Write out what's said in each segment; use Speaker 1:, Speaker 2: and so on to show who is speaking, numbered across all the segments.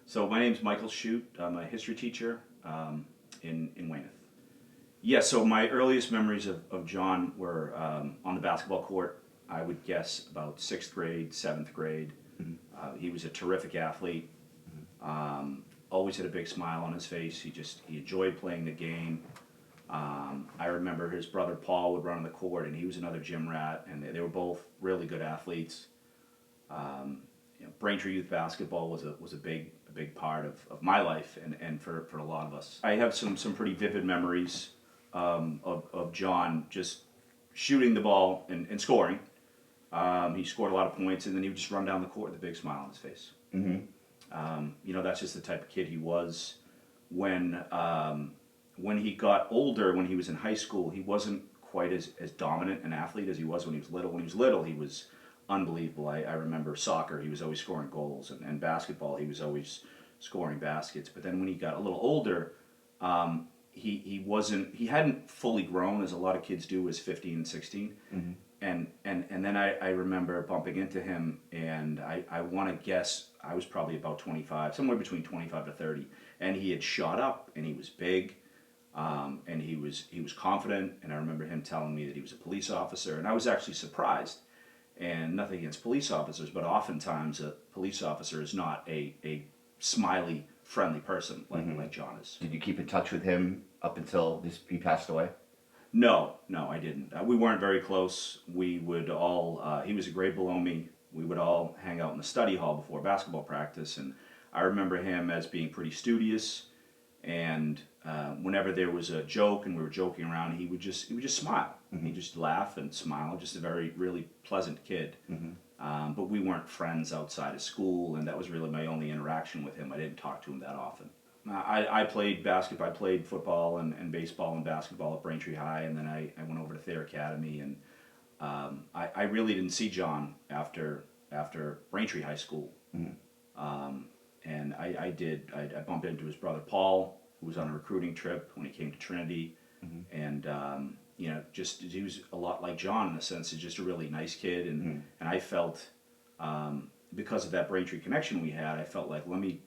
Speaker 1: So my name's Michael Chute. I'm a history teacher in Weymouth. Yeah, so my earliest memories of John were on the basketball court. I would guess about sixth grade, seventh grade. He was a terrific athlete. Always had a big smile on his face. He enjoyed playing the game. I remember his brother Paul would run on the court, and he was another gym rat, and they were both really good athletes. Braintree youth basketball was a big part of my life and for a lot of us. I have some pretty vivid memories of John just shooting the ball and scoring. He scored a lot of points, and then he would just run down the court with a big smile on his face. That's just the type of kid he was. When he got older, when he was in high school, he wasn't quite as dominant an athlete as he was when he was little. When he was little, he was unbelievable. I remember soccer, he was always scoring goals, and basketball, he was always scoring baskets. But then when he got a little older, he hadn't fully grown as a lot of kids do as 15 and 16. And then I remember bumping into him, and I want to guess I was probably about 25, somewhere between 25 to 30, and he had shot up, and he was big, and he was confident, and I remember him telling me that he was a police officer, and I was actually surprised. And nothing against police officers, but oftentimes a police officer is not a smiley, friendly person like John is.
Speaker 2: Did you keep in touch with him up until he passed away?
Speaker 1: No, I didn't. We weren't very close. We would all, he was a grade below me. We would all hang out in the study hall before basketball practice, and I remember him as being pretty studious, and whenever there was a joke and we were joking around, he would just smile. He'd just laugh and smile, just a very, really pleasant kid. But we weren't friends outside of school, and that was really my only interaction with him. I didn't talk to him that often. I played basketball, I played football and baseball and basketball at Braintree High, and then I went over to Thayer Academy, and I really didn't see John after Braintree High School. And I bumped into his brother Paul, who was on a recruiting trip when he came to Trinity, and just he was a lot like John in the sense he's just a really nice kid, and I felt because of that Braintree connection we had, I felt like let me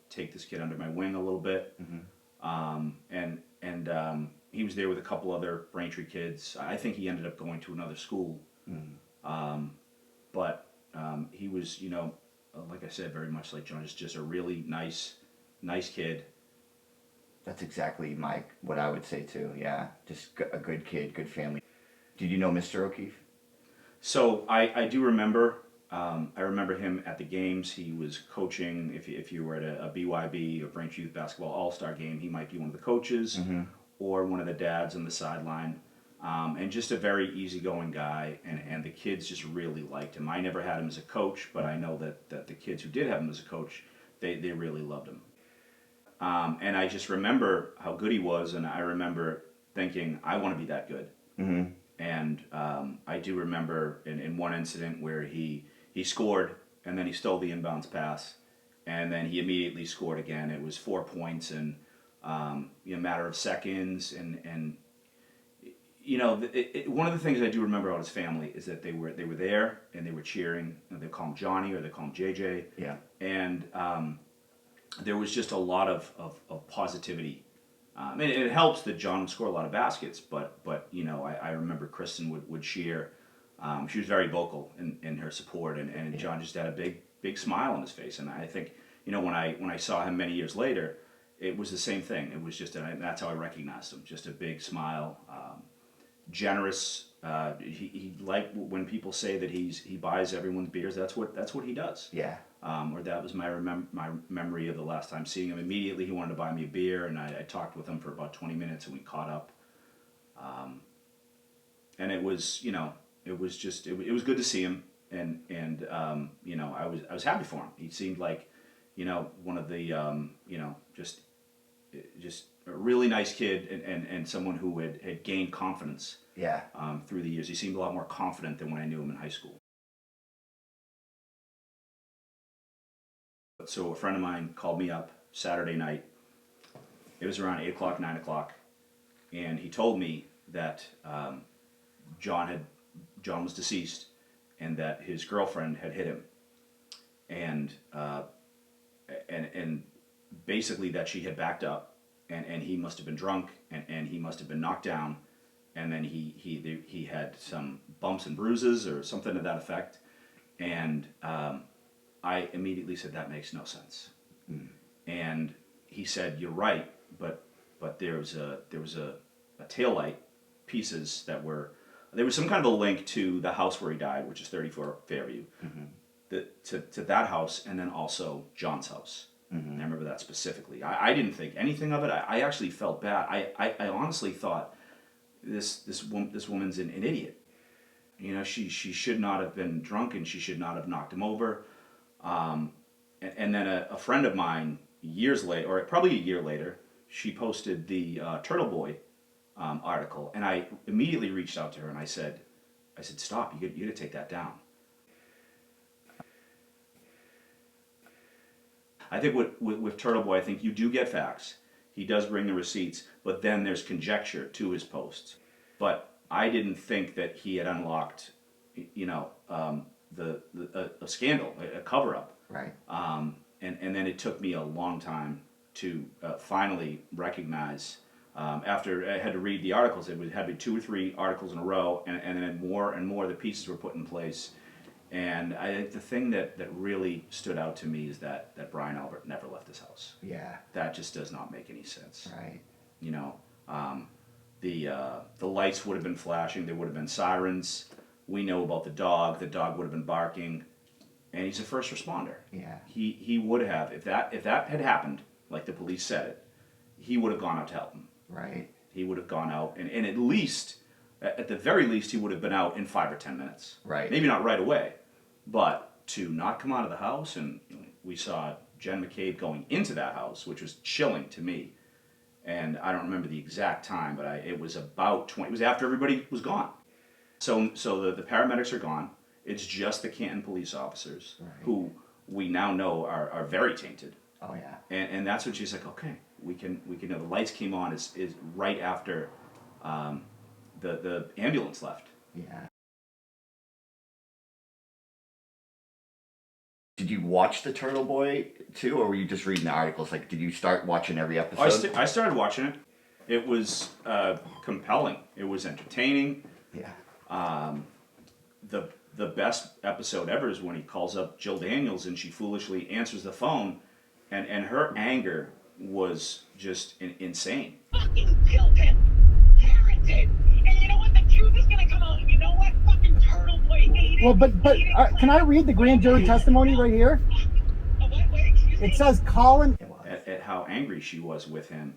Speaker 1: take this kid under my wing a little bit, and he was there with a couple other Braintree kids. I think he ended up going to another school, but he was like I said, very much like John, just a really nice kid.
Speaker 2: That's exactly what I would say too. Yeah, just a good kid, good family. Did you know Mr. O'Keefe?
Speaker 1: So I do remember. I remember him at the games. He was coaching. If you were at a BYB or Braintree Youth Basketball All-Star game, he might be one of the coaches or one of the dads on the sideline. And just a very easygoing guy, and the kids just really liked him. I never had him as a coach, but I know that the kids who did have him as a coach, they really loved him. And I just remember how good he was, and I remember thinking, I want to be that good. And I do remember in one incident where he scored, and then he stole the inbounds pass, and then he immediately scored again. It was 4 points in a matter of seconds, and one of the things I do remember about his family is that they were there and they were cheering. They call him Johnny or they call him JJ.
Speaker 2: Yeah.
Speaker 1: And there was just a lot of positivity. And it helps that John would score a lot of baskets, but I remember Kristen would cheer. She was very vocal in her support, and John just had a big smile on his face. And I think when I saw him many years later, it was the same thing. It was just that's how I recognized him. Just a big smile. Generous. He like when people say that he buys everyone's beers. That's what he does.
Speaker 2: Yeah.
Speaker 1: Or that was my memory of the last time seeing him. Immediately he wanted to buy me a beer, and I talked with him for about 20 minutes, and we caught up. And it was it was good to see him, and I was happy for him. He seemed like one of the just a really nice kid, and someone who had gained confidence.
Speaker 2: Yeah.
Speaker 1: Through the years, he seemed a lot more confident than when I knew him in high school. So a friend of mine called me up Saturday night. It was around 8 o'clock, 9 o'clock, and he told me that John was deceased, and that his girlfriend had hit him. And and basically that she had backed up, and he must have been drunk, and he must have been knocked down, and then he had some bumps and bruises or something to that effect, and I immediately said that makes no sense, and he said you're right, but there was a taillight pieces that were there was some kind of a link to the house where he died, which is 34 Fairview, to that house, and then also John's house. And I remember that specifically. I didn't think anything of it. I actually felt bad. I honestly thought this woman's an idiot. You know, she should not have been drunk, and she should not have knocked him over. And then a friend of mine years later, or probably a year later, she posted the Turtle Boy article, and I immediately reached out to her and I said, stop, you got to take that down. I think with Turtle Boy, I think you do get facts. He does bring the receipts, but then there's conjecture to his posts. But I didn't think that he had unlocked, you know, a scandal, a cover-up.
Speaker 2: Right.
Speaker 1: And then it took me a long time to finally recognize. After I had to read the articles, it had to be 2 or 3 articles in a row, and then more and more the pieces were put in place. And I think the thing that really stood out to me is that Brian Albert never left his house.
Speaker 2: Yeah.
Speaker 1: That just does not make any sense.
Speaker 2: Right.
Speaker 1: You know, the lights would have been flashing. There would have been sirens. We know about the dog. The dog would have been barking, and he's a first responder.
Speaker 2: Yeah.
Speaker 1: He would have, if that had happened, like the police said it, he would have gone out to help him.
Speaker 2: Right.
Speaker 1: He would have gone out, and at least, at the very least, he would have been out in 5 or 10 minutes.
Speaker 2: Right.
Speaker 1: Maybe not right away, but to not come out of the house, and we saw Jen McCabe going into that house, which was chilling to me. And I don't remember the exact time, but it was about 20. It was after everybody was gone. So the paramedics are gone. It's just the Canton police officers,
Speaker 2: right,
Speaker 1: who we now know are very tainted.
Speaker 2: Oh yeah.
Speaker 1: And that's when she's like, okay, we can you know, the lights came on is right after the ambulance left.
Speaker 2: Yeah. Did you watch the Turtle Boy too, or were you just reading the articles? Like, did you start watching every episode?
Speaker 1: I started watching it. It was compelling. It was entertaining.
Speaker 2: Yeah.
Speaker 1: The best episode ever is when he calls up Jill Daniels and she foolishly answers the phone, and her anger was just insane.
Speaker 3: Fucking killed him. Karen did. And you know what? The truth is gonna come out. And you know what? Fucking Turtle Boy ate it.
Speaker 4: Well, but can I read the grand jury testimony right here?
Speaker 3: Wait, excuse me.
Speaker 4: It says Colin.
Speaker 1: At how angry she was with him,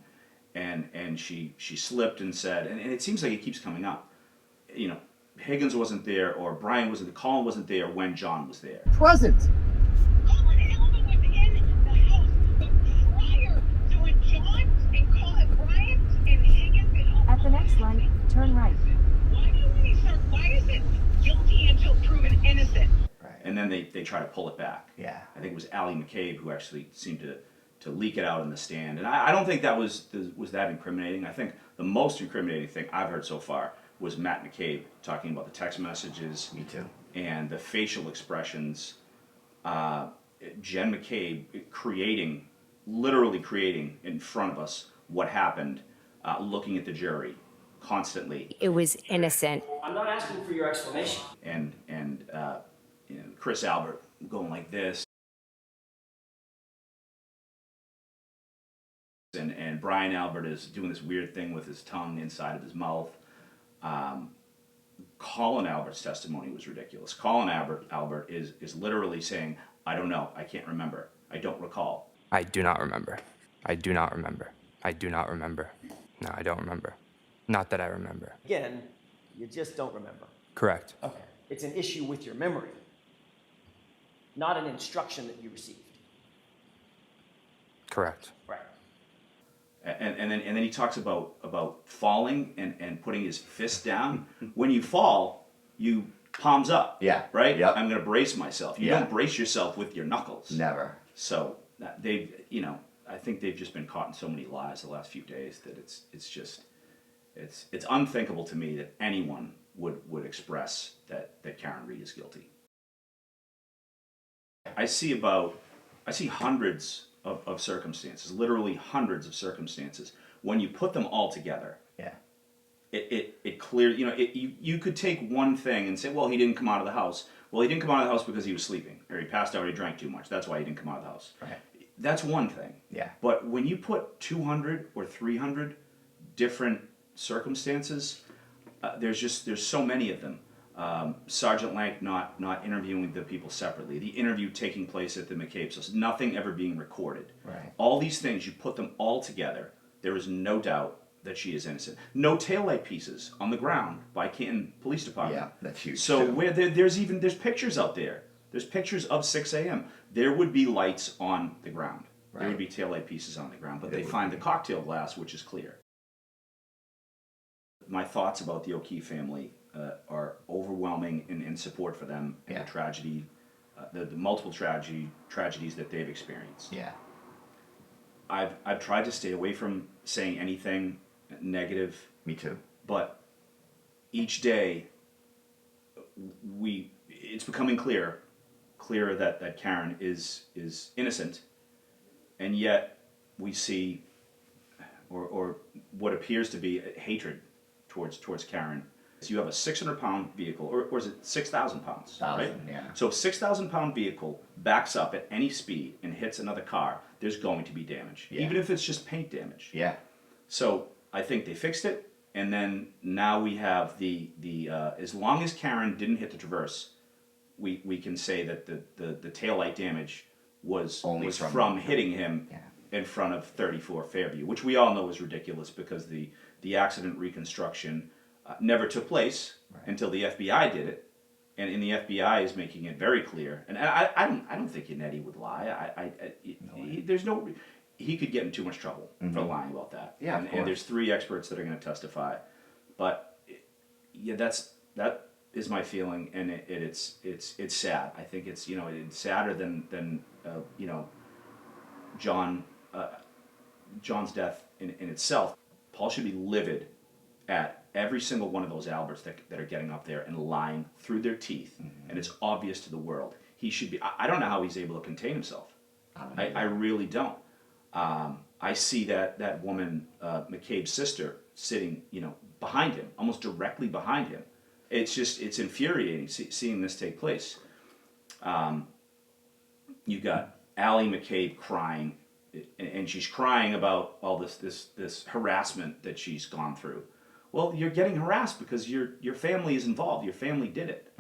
Speaker 1: and she slipped and said, and it seems like it keeps coming up, you know, Higgins wasn't there, or Brian wasn't, Colin wasn't there when John was there.
Speaker 4: Present.
Speaker 3: Colin Elman was in the house, but prior to when John and Brian and Higgins and all.
Speaker 5: At the next light, turn right.
Speaker 3: Why do you want to start? Why is it guilty until proven innocent?
Speaker 2: Right.
Speaker 1: And then they try to pull it back.
Speaker 2: Yeah.
Speaker 1: I think it was Allie McCabe who actually seemed to leak it out in the stand. And I don't think that was that incriminating. I think the most incriminating thing I've heard so far was Matt McCabe talking about the text messages.
Speaker 2: Me too.
Speaker 1: And the facial expressions. Jen McCabe literally creating in front of us what happened, looking at the jury constantly.
Speaker 5: It was innocent.
Speaker 6: I'm not asking for your explanation.
Speaker 1: And you know, Chris Albert going like this. And Brian Albert is doing this weird thing with his tongue inside of his mouth. Colin Albert's testimony was ridiculous. Colin Albert is literally saying, I don't know, I can't remember, I don't recall.
Speaker 7: I do not remember. I do not remember. I do not remember. No, I don't remember. Not that I remember.
Speaker 6: Again, you just don't remember.
Speaker 7: Correct.
Speaker 6: Okay. It's an issue with your memory, not an instruction that you received.
Speaker 7: Correct.
Speaker 6: Right.
Speaker 1: And then he talks about falling and putting his fist down. When you fall, you palms up.
Speaker 2: Yeah.
Speaker 1: Right?
Speaker 2: Yep.
Speaker 1: I'm going to brace myself. You
Speaker 2: Yeah.
Speaker 1: don't brace yourself with your knuckles.
Speaker 2: Never.
Speaker 1: So they've, you know, I think they've just been caught in so many lies the last few days that it's unthinkable to me that anyone would express that Karen Reed is guilty. I see about I see hundreds of circumstances, literally hundreds of circumstances. When you put them all together,
Speaker 2: Yeah.
Speaker 1: it clear, you could take one thing and say, well, he didn't come out of the house. Well, he didn't come out of the house because he was sleeping, or he passed out, or he drank too much. That's why he didn't come out of the house.
Speaker 2: Right.
Speaker 1: That's one thing.
Speaker 2: Yeah.
Speaker 1: But when you put 200 or 300 different circumstances, there's so many of them. Sergeant Lank not interviewing the people separately, the interview taking place at the McCabe, so nothing ever being recorded.
Speaker 2: Right.
Speaker 1: All these things, you put them all together, there is no doubt that she is innocent. No taillight pieces on the ground by Canton Police Department.
Speaker 2: Yeah, that's huge.
Speaker 1: So
Speaker 2: too.
Speaker 1: where there's pictures out there. There's pictures of 6 a.m. There would be lights on the ground. There would
Speaker 2: Right.
Speaker 1: be taillight pieces on the ground, but
Speaker 2: There
Speaker 1: they
Speaker 2: would
Speaker 1: find
Speaker 2: be.
Speaker 1: the cocktail glass, which is clear. My thoughts about the O'Keefe family are overwhelming in support for them and
Speaker 2: Yeah.
Speaker 1: the tragedy, the multiple tragedies that they've experienced.
Speaker 2: Yeah.
Speaker 1: I've tried to stay away from saying anything negative,
Speaker 2: Me too.
Speaker 1: but each day it's becoming clearer that Karen is innocent, and yet we see or what appears to be hatred towards Karen. So you have a 600-pound vehicle, or is it 6,000 pounds? Right?
Speaker 2: 1,000, yeah.
Speaker 1: So if 6,000-pound vehicle backs up at any speed and hits another car, there's going to be damage,
Speaker 2: Yeah.
Speaker 1: even if it's just paint damage.
Speaker 2: Yeah.
Speaker 1: So I think they fixed it, and then now we have the as long as Karen didn't hit the traverse, we can say that the taillight damage was
Speaker 2: Only
Speaker 1: was
Speaker 2: from-
Speaker 1: from hitting him
Speaker 2: Yeah.
Speaker 1: in front of 34 Fairview, which we all know is ridiculous because the accident reconstruction never took place until the FBI did it, and the FBI is making it very clear. And I don't think Yannetti would lie. He could get in too much trouble for lying about that.
Speaker 2: Yeah, of
Speaker 1: and
Speaker 2: course.
Speaker 1: there's 3 experts that are going to testify, but yeah, that is my feeling, and it's sad. I think it's it's sadder than John's death in itself. Paul should be livid at every single one of those Alberts that are getting up there and lying through their teeth, and it's obvious to the world. He should be. I don't know how he's able to contain himself. I really don't. I see that woman, McCabe's sister, sitting behind him, almost directly behind him. It's infuriating seeing this take place. You got Allie McCabe crying, and she's crying about all this harassment that she's gone through. Well, you're getting harassed because your family is involved. Your family did it,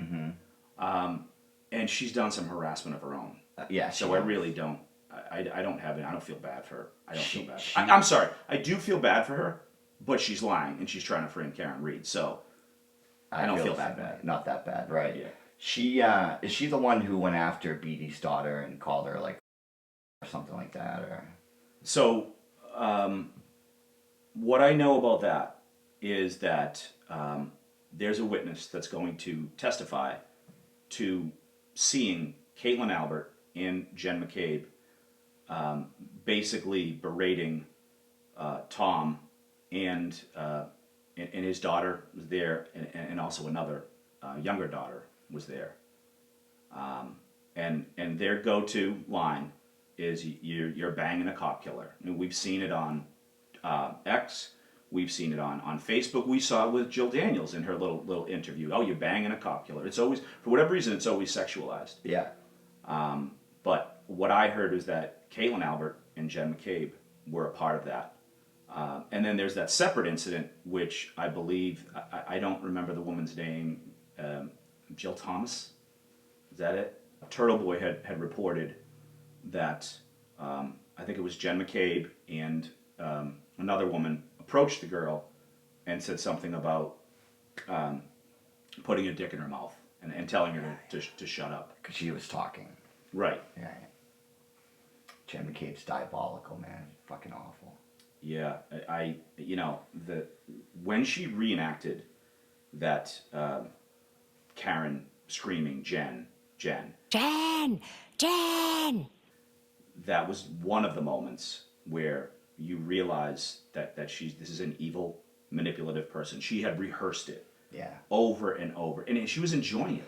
Speaker 1: and she's done some harassment of her own.
Speaker 2: Yeah.
Speaker 1: So I really don't. I don't have it. I don't feel bad for her. I don't
Speaker 2: She-
Speaker 1: feel bad.
Speaker 2: she-
Speaker 1: I'm sorry. I do feel bad for her, but she's lying and she's trying to frame Karen Reed. So I don't feel
Speaker 2: the
Speaker 1: that
Speaker 2: same way.
Speaker 1: bad.
Speaker 2: Not that bad, right?
Speaker 1: Yeah.
Speaker 2: She is she the one who went after Beatty's daughter and called her like or something like that, or?
Speaker 1: So what I know about that is that there's a witness that's going to testify to seeing Caitlin Albert and Jen McCabe basically berating Tom, and his daughter was there, and also another younger daughter was there. And their go-to line is you're banging a cop killer. And we've seen it on X. We've seen it on Facebook. We saw it with Jill Daniels in her little interview. Oh, you're banging a cop killer. It's always, for whatever reason, it's always sexualized.
Speaker 2: Yeah.
Speaker 1: But what I heard is that Caitlin Albert and Jen McCabe were a part of that. And then there's that separate incident, which I believe, I don't remember the woman's name, Jill Thomas, is that it? Turtle Boy had reported that, I think it was Jen McCabe and another woman approached the girl and said something about putting a dick in her mouth and telling her to shut up.
Speaker 2: Because she was talking.
Speaker 1: Right.
Speaker 2: Yeah. Jen McCabe's diabolical, man. Fucking awful.
Speaker 1: Yeah, when she reenacted that Karen screaming Jen,
Speaker 5: Jen! Jen!
Speaker 1: that was one of the moments where you realize that this is an evil, manipulative person. She had rehearsed it
Speaker 2: Yeah.
Speaker 1: over and over, and she was enjoying it.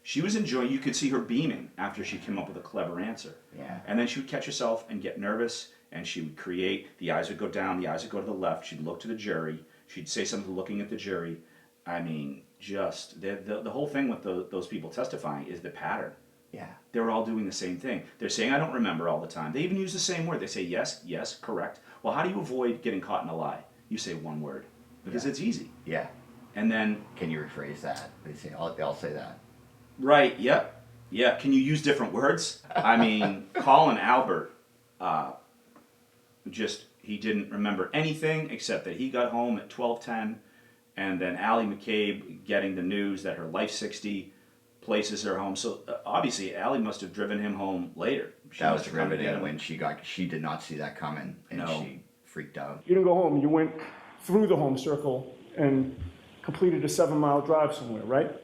Speaker 1: She was enjoying. You could see her beaming after she came up with a clever answer.
Speaker 2: Yeah.
Speaker 1: And then she would catch herself and get nervous, and she would create. The eyes would go down. The eyes would go to the left. She'd look to the jury. She'd say something looking at the jury. I mean, just the whole thing with those people testifying is the pattern.
Speaker 2: Yeah.
Speaker 1: They're all doing the same thing. They're saying, I don't remember all the time. They even use the same word. They say, yes, yes, correct. Well, how do you avoid getting caught in a lie? You say one word, because it's easy.
Speaker 2: Yeah.
Speaker 1: And then...
Speaker 2: Can you rephrase that? They all say that.
Speaker 1: Right, yep. Yeah, can you use different words? I mean, Colin Albert, he didn't remember anything except that he got home at 12:10, and then Allie McCabe getting the news that her life 60 places her home. So obviously Allie must have driven him home later.
Speaker 2: That was riveting when she did not see that coming, and
Speaker 1: No.
Speaker 2: she freaked out.
Speaker 8: You didn't go home. You went through the home circle and completed a 7-mile drive somewhere, right?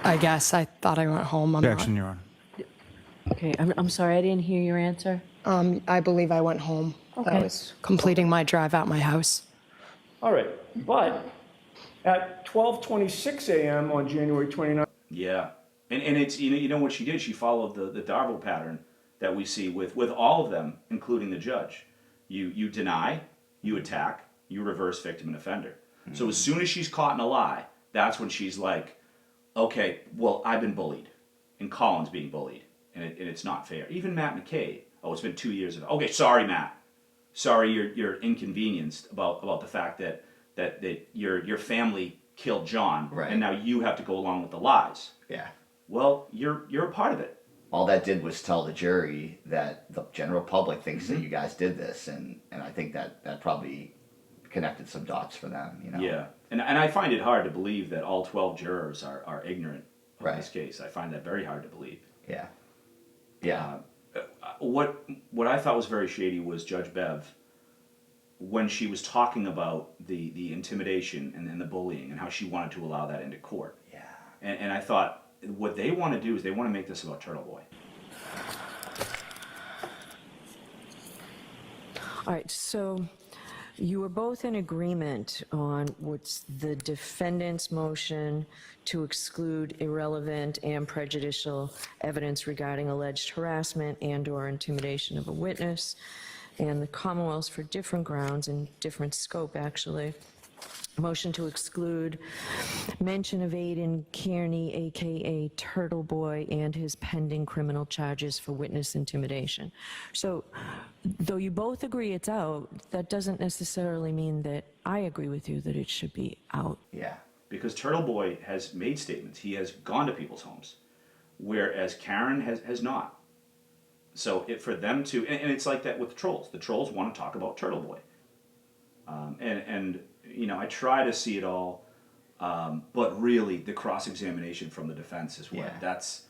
Speaker 9: I guess. I thought I went home.
Speaker 10: Objection, Your Honor.
Speaker 11: Okay, I'm sorry, I didn't hear your answer.
Speaker 9: I believe I went home. I
Speaker 11: Okay.
Speaker 9: was completing my drive out my house.
Speaker 8: All right, but at 12:26 a.m. on January 29th,
Speaker 1: Yeah, and it's you know what she did? She followed the Darville pattern that we see with all of them, including the judge. You deny, you attack, you reverse victim and offender. So as soon as she's caught in a lie, that's when she's like, okay, well, I've been bullied, and Colin's being bullied, and it's not fair. Even Matt McKay. Oh, it's been 2 years ago. Okay, sorry, Matt. Sorry, you're inconvenienced about the fact that your family killed John,
Speaker 2: Right.
Speaker 1: and now you have to go along with the lies.
Speaker 2: Yeah.
Speaker 1: Well, you're a part of it.
Speaker 2: All that did was tell the jury that the general public thinks that you guys did this, and I think that probably connected some dots for them, you know?
Speaker 1: Yeah, and I find it hard to believe that all 12 jurors are ignorant of
Speaker 2: Right.
Speaker 1: this case. I find that very hard to believe.
Speaker 2: Yeah. Yeah.
Speaker 1: What I thought was very shady was Judge Bev, when she was talking about the intimidation and the bullying and how she wanted to allow that into court.
Speaker 2: Yeah.
Speaker 1: And I thought, what they want to do is they want to make this about Turtle Boy.
Speaker 11: All right, so you were both in agreement on what's the defendant's motion to exclude irrelevant and prejudicial evidence regarding alleged harassment and/or intimidation of a witness, and the Commonwealth's for different grounds and different scope, actually. Motion to exclude mention of Aiden Kearney, AKA Turtle Boy, and his pending criminal charges for witness intimidation. So, though you both agree it's out, that doesn't necessarily mean that I agree with you that it should be out.
Speaker 2: Yeah.
Speaker 1: Because Turtle Boy has made statements. He has gone to people's homes, whereas Karen has not. So for them to, and it's like that with the trolls. The trolls want to talk about Turtle Boy. And you know, I try to see it all, but really the cross-examination from the defense is what, that's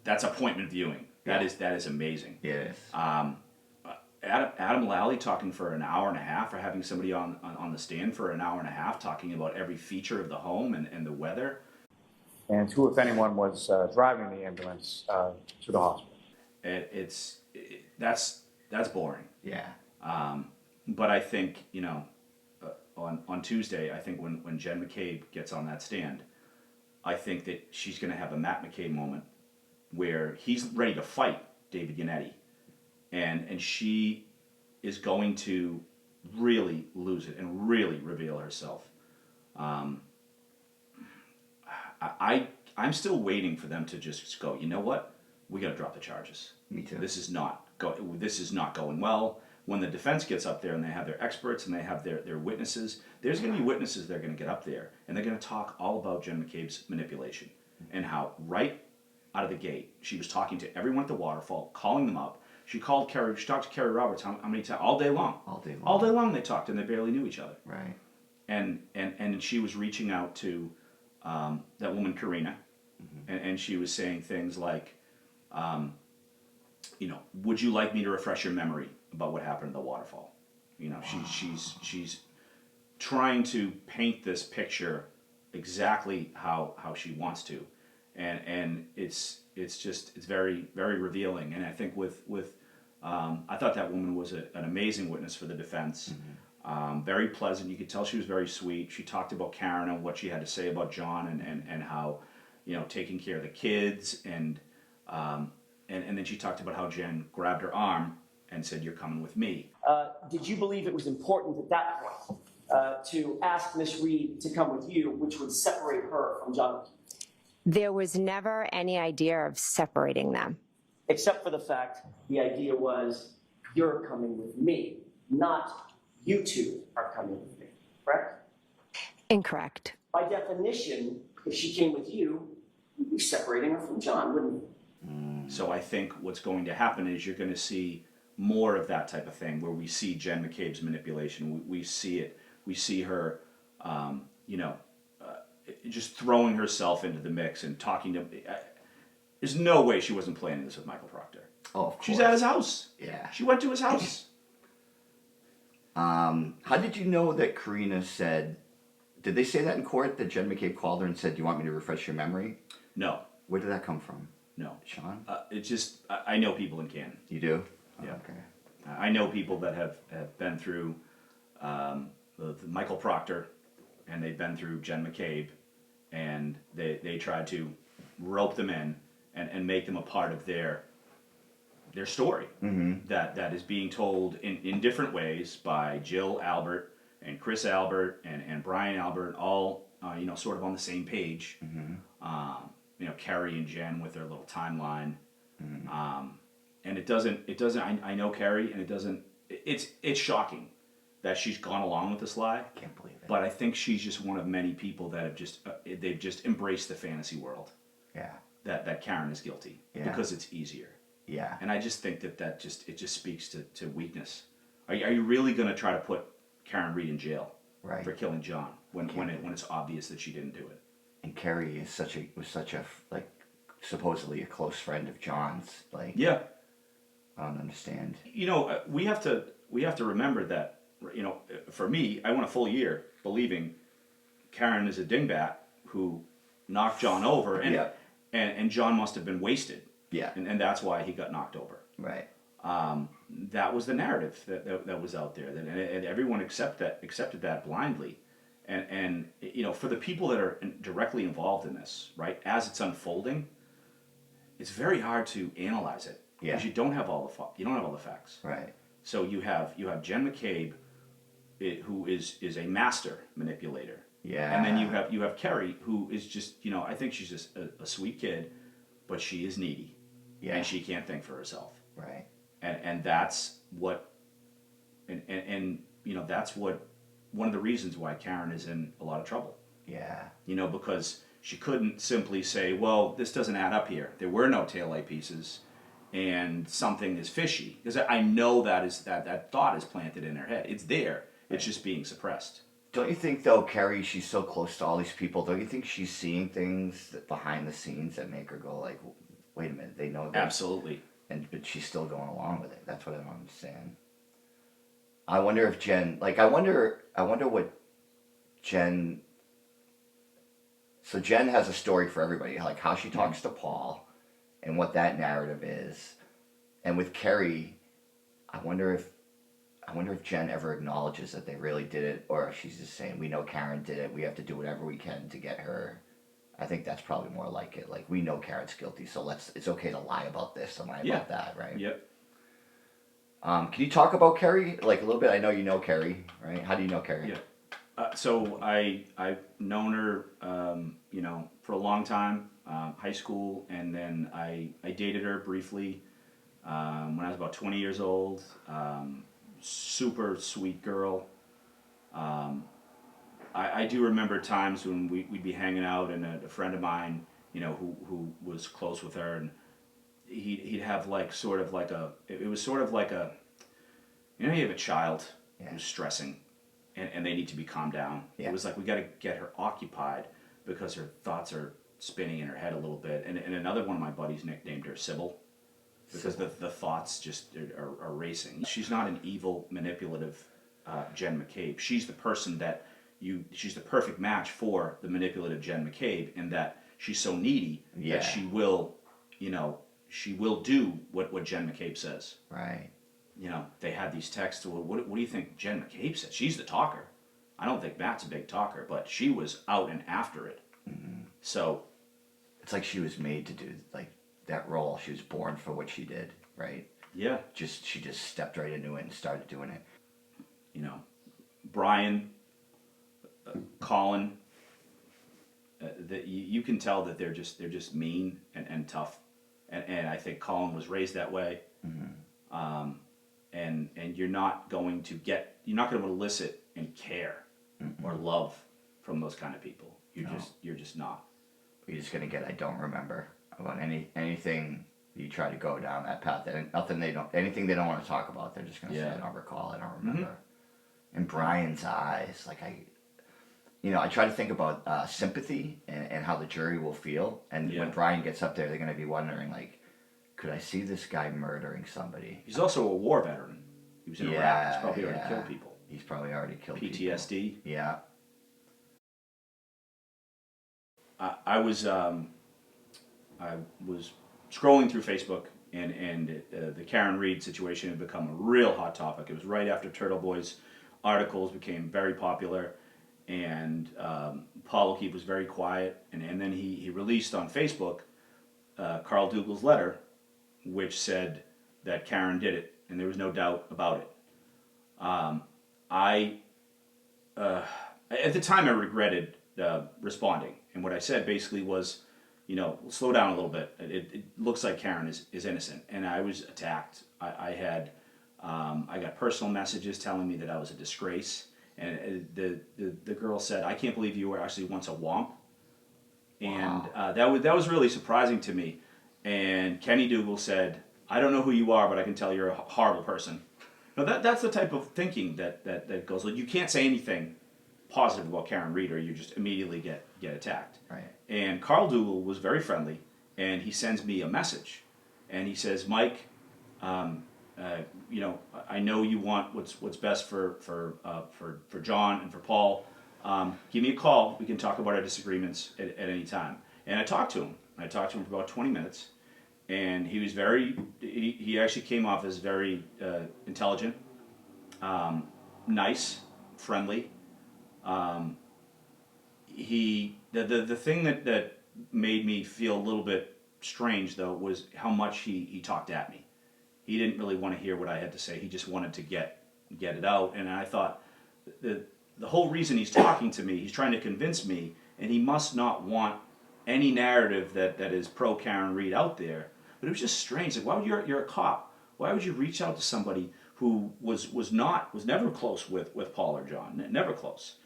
Speaker 1: appointment viewing. That is amazing.
Speaker 2: Yes.
Speaker 1: Adam Lally talking for an hour and a half, or having somebody on the stand for an hour and a half talking about every feature of the home and the weather.
Speaker 10: And who, if anyone, was driving the ambulance to the hospital?
Speaker 1: That's boring.
Speaker 2: Yeah.
Speaker 1: But I think, you know, on Tuesday, I think when Jen McCabe gets on that stand, I think that she's going to have a Matt McCabe moment where he's ready to fight David Yannetti, and she is going to really lose it and really reveal herself. I'm still waiting for them to just go, you know what? We got to drop the charges.
Speaker 2: Me too.
Speaker 1: This is not going well. When the defense gets up there and they have their experts and they have their witnesses, there's going to be witnesses that are going to get up there and they're going to talk all about Jen McCabe's manipulation and how right out of the gate she was talking to everyone at the waterfall, calling them up. She talked to Kerry Roberts how many times? All day long. All day long they talked and they barely knew each other.
Speaker 2: Right.
Speaker 1: And she was reaching out to that woman Karina, and she was saying things like, you know, would you like me to refresh your memory about what happened at the waterfall? You know, she's trying to paint this picture exactly how she wants to, and it's very, very revealing. And I think I thought that woman was an amazing witness for the defense. Very pleasant. You could tell she was very sweet. She talked about Karen and what she had to say about John, and how, taking care of the kids, and then she talked about how Jen grabbed her arm and said, "You're coming with me."
Speaker 6: Did you believe it was important at that point to ask Miss Reed to come with you, which would separate her from John?
Speaker 5: There was never any idea of separating them.
Speaker 6: Except for the fact the idea was, you're coming with me, not you two are coming with me, correct?
Speaker 5: Incorrect.
Speaker 6: By definition, if she came with you, you'd be separating her from John, wouldn't you?
Speaker 1: So I think what's going to happen is you're going to see more of that type of thing, where we see Jen McCabe's manipulation. We see it. We see her, just throwing herself into the mix and talking to. There's no way she wasn't planning this with Michael Proctor.
Speaker 2: Oh, of course.
Speaker 1: She's at his house.
Speaker 2: Yeah.
Speaker 1: She went to his house.
Speaker 2: How did you know that Karina said? Did they say that in court that Jen McCabe called her and said, "Do you want me to refresh your memory"?
Speaker 1: No.
Speaker 2: Where did that come from?
Speaker 1: No.
Speaker 2: Sean?
Speaker 1: It's just I know people in Canton.
Speaker 2: You do?
Speaker 1: Yeah.
Speaker 2: Oh, okay.
Speaker 1: I know people that have been through the Michael Proctor, and they've been through Jen McCabe, and they tried to rope them in and make them a part of their story that is being told in different ways by Jill Albert and Chris Albert and Brian Albert, all sort of on the same page. Carrie and Jen with their little timeline. And it doesn't. I know Carrie, and it doesn't. It's shocking that she's gone along with this lie.
Speaker 2: Can't believe it.
Speaker 1: But I think she's just one of many people that have they've just embraced the fantasy world.
Speaker 2: Yeah.
Speaker 1: That Karen is guilty because it's easier.
Speaker 2: Yeah.
Speaker 1: And I just think that it just speaks to weakness. Are you really going to try to put Karen Reed in jail for killing John when it's obvious that she didn't do it?
Speaker 2: And Carrie is was such a supposedly a close friend of John's.
Speaker 1: Yeah.
Speaker 2: I don't understand.
Speaker 1: We have to remember that. For me, I went a full year believing Karen is a dingbat who knocked John over, and John must have been wasted.
Speaker 2: Yeah.
Speaker 1: And that's why he got knocked over.
Speaker 2: Right.
Speaker 1: That was the narrative that was out there, and everyone accepted that blindly. And for the people that are directly involved in this, right, as it's unfolding, it's very hard to analyze it because you don't have all the facts.
Speaker 2: Right.
Speaker 1: So you have Jen McCabe, who is a master manipulator.
Speaker 2: Yeah.
Speaker 1: And then you have Carrie, who is just I think she's just a sweet kid, but she is needy. Yeah. And she can't think for herself.
Speaker 2: Right.
Speaker 1: And that's what that's what one of the reasons why Karen is in a lot of trouble.
Speaker 2: Yeah.
Speaker 1: Because she couldn't simply say, well, this doesn't add up here. There were no taillight pieces and something is fishy. Because I know that thought is planted in her head. It's there. It's just being suppressed.
Speaker 2: Don't you think, though, Carrie, she's so close to all these people, don't you think she's seeing things behind the scenes that make her go like, wait a minute, they know that?
Speaker 1: Absolutely.
Speaker 2: But she's still going along with it. That's what I don't understand. I wonder if Jen, I wonder what Jen, so Jen has a story for everybody, like how she talks to Paul and what that narrative is. And with Carrie, I wonder if Jen ever acknowledges that they really did it, or if she's just saying, we know Karen did it, we have to do whatever we can to get her. I think that's probably more like it. Like, we know Karen's guilty, so it's okay to lie about this and lie about that, right?
Speaker 1: Yep.
Speaker 2: Can you talk about Carrie, a little bit? I know you know Carrie, right? How do you know Carrie?
Speaker 1: Yeah. So I've known her, for a long time, high school, and then I dated her briefly when I was about 20 years old. Super sweet girl. I do remember times when we'd be hanging out, and a friend of mine, who was close with her, and he'd have it was sort of like a, you have a child who's stressing, and they need to be calmed down. It was like, we got to get her occupied because her thoughts are spinning in her head a little bit. And another one of my buddies nicknamed her Sybil, because the thoughts just are racing. She's not an evil, manipulative Jen McCabe. She's the person she's the perfect match for the manipulative Jen McCabe, in that she's so needy that she will do what Jen McCabe says.
Speaker 2: Right.
Speaker 1: They had these texts. What do you think Jen McCabe said? She's the talker. I don't think Matt's a big talker, but she was out and after it. Mm-hmm. So
Speaker 2: it's like she was made to do like that role. She was born for what she did, right?
Speaker 1: Yeah.
Speaker 2: She just stepped right into it and started doing it.
Speaker 1: You know, Brian, Colin, that you can tell that they're just mean and tough, and I think Colin was raised that way. And you're not going to elicit and care or love from those kind of people. You're just not.
Speaker 2: You're just gonna get I don't remember about anything you try to go down that path. Anything they don't want to talk about. They're just gonna say I don't recall. I don't remember. In Brian's eyes, like I try to think about sympathy and how the jury will feel. And when Brian gets up there, they're gonna be wondering like, could I see this guy murdering somebody?
Speaker 1: He's also a war veteran. He was in Iraq. He's probably already killed people.
Speaker 2: He's probably already killed
Speaker 1: PTSD.
Speaker 2: people. Yeah.
Speaker 1: I was scrolling through Facebook, and the Karen Reed situation had become a real hot topic. It was right after Turtle Boy's articles became very popular, and Paul O'Keefe was very quiet, and then he released on Facebook Carl Dougal's letter, which said that Karen did it, and there was no doubt about it. At the time I regretted responding, and what I said basically was, slow down a little bit. It looks like Karen is innocent, and I was attacked. I got personal messages telling me that I was a disgrace, and the girl said, "I can't believe you were actually once a womp," and that was really surprising to me. And Kenny Dougal said, "I don't know who you are, but I can tell you're a horrible person." Now that's the type of thinking that goes. Like, you can't say anything positive about Karen Reed, or you just immediately get attacked.
Speaker 2: Right.
Speaker 1: And Carl Dougal was very friendly, and he sends me a message, and he says, "Mike, I know you want what's best for John and for Paul. Give me a call. We can talk about our disagreements at any time." And I talked to him. I talked to him for about 20 minutes, and he was he actually came off as very intelligent, nice, friendly. The thing that made me feel a little bit strange, though, was how much he talked at me. He didn't really want to hear what I had to say. He just wanted to get it out. And I thought, the whole reason he's talking to me, he's trying to convince me, and he must not want any narrative that is pro Karen Reed out there. But it was just strange. Like, why would you're a cop? Why would you reach out to somebody who was never close with Paul or John? Never close.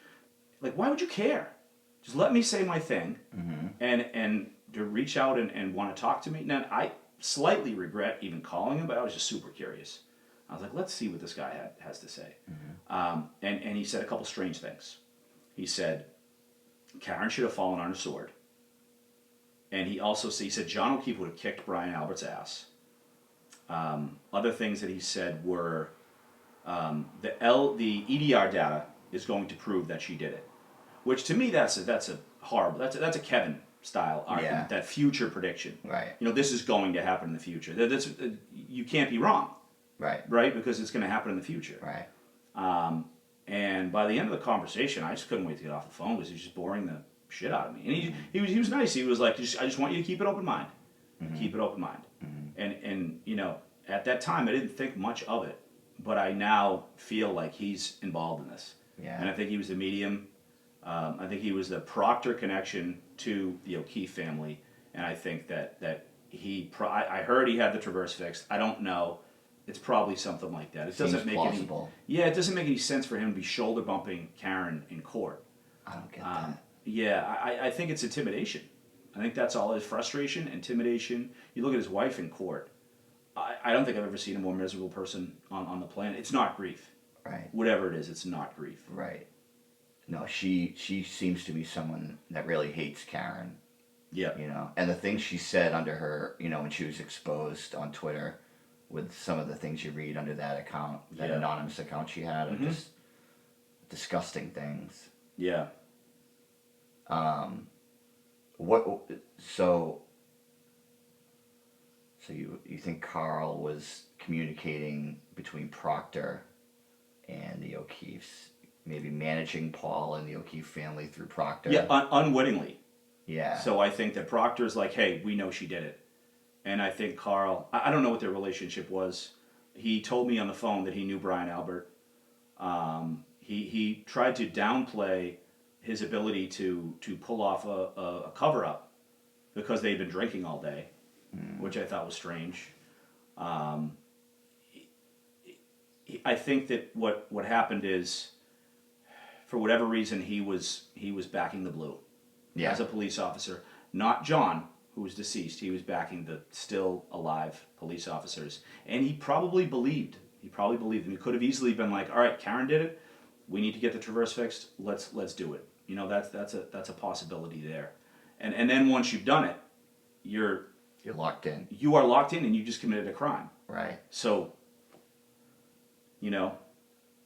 Speaker 1: Like, why would you care? Just let me say my thing, and to reach out and want to talk to me. Now, I slightly regret even calling him, but I was just super curious. I was like, let's see what this guy has to say. And he said a couple strange things. He said, Karen should have fallen on her sword. And he said John O'Keefe would have kicked Brian Albert's ass. Other things that he said were the EDR data is going to prove that she did it, which to me that's a horrible, that's a Kevin style argument, that future prediction.
Speaker 2: Right.
Speaker 1: This is going to happen in the future. You can't be wrong. Right, because it's going to happen in the future.
Speaker 2: Right.
Speaker 1: And by the end of the conversation, I just couldn't wait to get off the phone because he was just boring the shit out of me. And he was nice. He was like, I just want you to keep an open mind. Keep an open mind. And at that time, I didn't think much of it, but I now feel like he's involved in this.
Speaker 2: Yeah.
Speaker 1: And I think he was the medium. I think he was the Proctor connection to the O'Keefe family, and I think that I heard he had the Traverse fixed. I don't know. It's probably something like that. It doesn't make
Speaker 2: plausible.
Speaker 1: It doesn't make any sense for him to be shoulder bumping Karen in court.
Speaker 2: I don't get that.
Speaker 1: Yeah, I think it's intimidation. I think that's all it is. Frustration, intimidation. You look at his wife in court. I don't think I've ever seen a more miserable person on the planet. It's not grief.
Speaker 2: Right.
Speaker 1: Whatever it is, it's not grief.
Speaker 2: Right. No, she seems to be someone that really hates Karen.
Speaker 1: Yeah.
Speaker 2: And the things she said under her, when she was exposed on Twitter with some of the things you read under that account, that anonymous account she had, are just disgusting things.
Speaker 1: Yeah.
Speaker 2: So you think Carl was communicating between Proctor and the O'Keefes, maybe managing Paul and the O'Keefe family through Proctor?
Speaker 1: Yeah, unwittingly.
Speaker 2: Yeah.
Speaker 1: So I think that Proctor's like, hey, we know she did it. And I think Carl, I don't know what their relationship was. He told me on the phone that he knew Brian Albert. He tried to downplay his ability to pull off a cover up because they'd been drinking all day, which I thought was strange. I think that what happened is, for whatever reason, he was backing the blue
Speaker 2: Yeah.
Speaker 1: as a police officer, not John, who was deceased. He was backing the still alive police officers, and he probably believed. He probably believed them. He could have easily been like, "All right, Karen did it. We need to get the traverse fixed. Let's do it." You know, that's a possibility there. And then once you've done it, you're
Speaker 2: locked in.
Speaker 1: You are locked in, and you just committed a crime.
Speaker 2: Right.
Speaker 1: So, you know,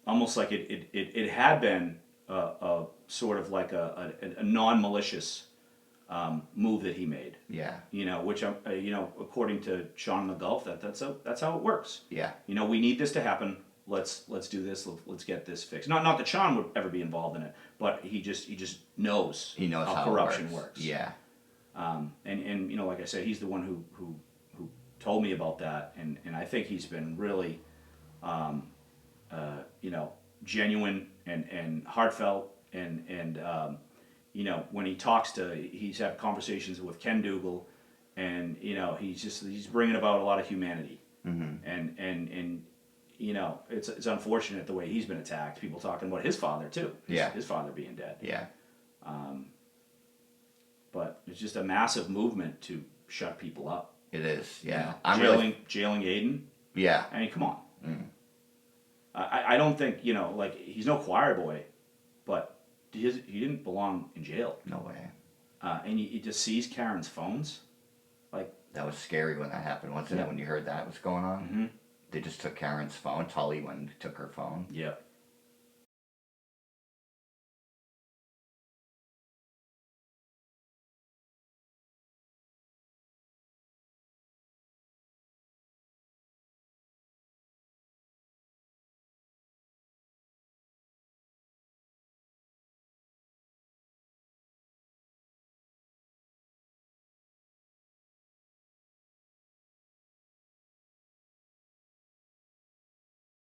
Speaker 1: almost like it had been a sort of like a non-malicious move that he made.
Speaker 2: Yeah.
Speaker 1: You know, which you know, according to Sean in the Gulf, that's how it works.
Speaker 2: Yeah.
Speaker 1: You know, we need this to happen. Let's do this. Let's get this fixed. Not that Sean would ever be involved in it, but he just knows.
Speaker 2: He knows how
Speaker 1: corruption
Speaker 2: it
Speaker 1: works.
Speaker 2: Yeah.
Speaker 1: And you know, like I said, he's the one who told me about that, and I think he's been really, you know, genuine and heartfelt, and you know, when he talks he's had conversations with Ken Dougal, and you know, he's bringing about a lot of humanity, and you know, it's unfortunate the way he's been attacked. People talking about his father too. His father being dead.
Speaker 2: Yeah.
Speaker 1: But it's just a massive movement to shut people up.
Speaker 2: It is. Yeah.
Speaker 1: You know,
Speaker 2: I'm
Speaker 1: jailing Aiden.
Speaker 2: Yeah.
Speaker 1: I mean, come on. I don't think, you know, like, he's no choir boy, but he didn't belong in jail.
Speaker 2: No way.
Speaker 1: And he just seized Karen's phones. Like,
Speaker 2: that was scary when that happened, wasn't it? When you heard that was going on, they just took Karen's phone. Tully went and took her phone.
Speaker 1: Yeah.